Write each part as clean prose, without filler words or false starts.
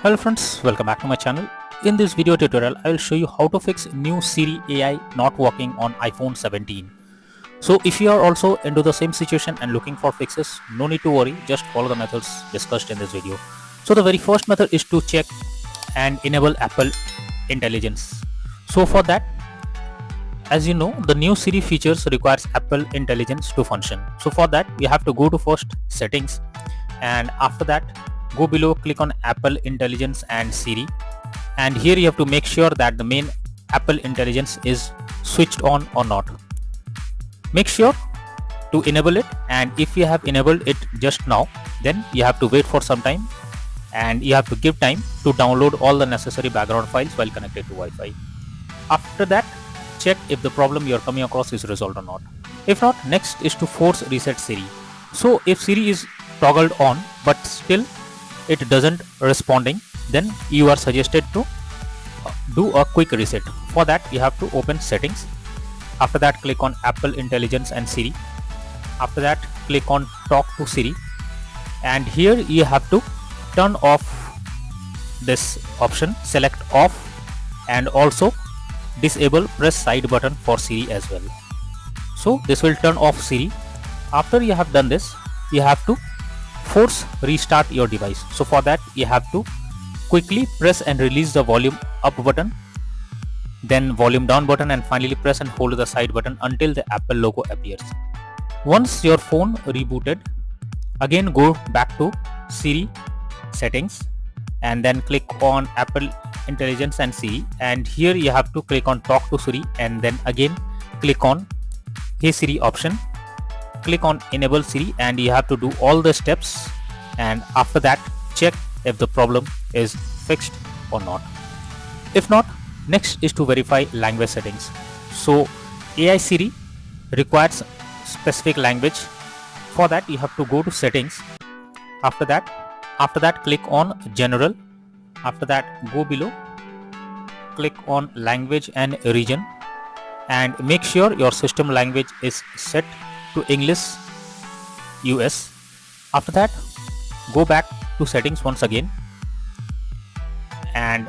Hello friends, welcome back to my channel. In this video tutorial, I will show you how to fix new Siri AI not working on iPhone 17. So if you are also into the same situation and looking for fixes, no need to worry, just follow the methods discussed in this video. So the very first method is to check and enable Apple Intelligence. So for that, as you know, the new Siri features requires Apple Intelligence to function. So for that, you have to go to first settings, and after that go below, click on Apple Intelligence and Siri, and here you have to make sure that the main Apple Intelligence is switched on or not. Make sure to enable it, and if you have enabled it just now, then you have to wait for some time and you have to give time to download all the necessary background files while connected to Wi-Fi. After that, check if the problem you are coming across is resolved or not. If not, next is to force reset Siri. So if Siri is toggled on but still it doesn't responding, then you are suggested to do a quick reset. For that, you have to open settings. After that, click on Apple Intelligence and Siri. After that, click on talk to Siri, and here you have to turn off this option, select off, and also disable press side button for Siri as well. So this will turn off Siri. After you have done this, you have to force restart your device. So for that, you have to quickly press and release the volume up button, then volume down button, and finally press and hold the side button until the Apple logo appears. Once your phone rebooted, again go back to Siri settings and then click on Apple Intelligence and Siri, and here you have to click on talk to Siri and then again click on Hey Siri option. Click on enable Siri, and you have to do all the steps, and after that check if the problem is fixed or not. If not, next is to verify language settings. So AI Siri requires specific language. For that, you have to go to settings. After that click on general. After that, go below, click on language and region, and make sure your system language is set to English US. After that, go back to settings once again, and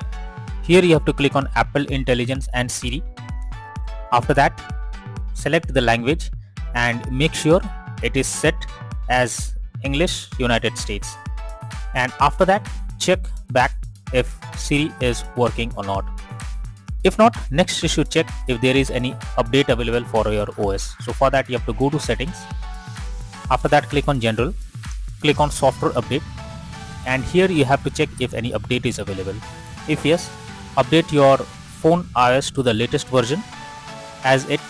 here you have to click on Apple Intelligence and Siri. After that, select the language and make sure it is set as English United States, and after that check back if Siri is working or not. If not, next you should check if there is any update available for your OS. So for that, you have to go to settings. After that, click on general, click on software update, and here you have to check if any update is available. If yes, update your phone iOS to the latest version, as it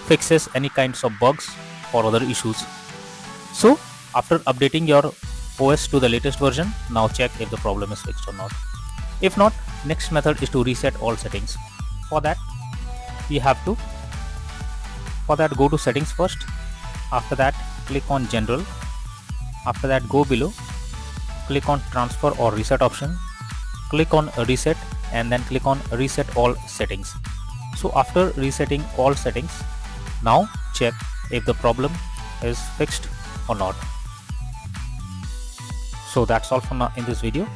fixes any kinds of bugs or other issues. So after updating your OS to the latest version, now check if the problem is fixed or not. If not, next method is to reset all settings. For that, you have to go to settings first. After that, click on general. After that, go below, click on transfer or reset option, click on reset, and then click on reset all settings. So after resetting all settings, now check if the problem is fixed or not. So that's all for now in this video.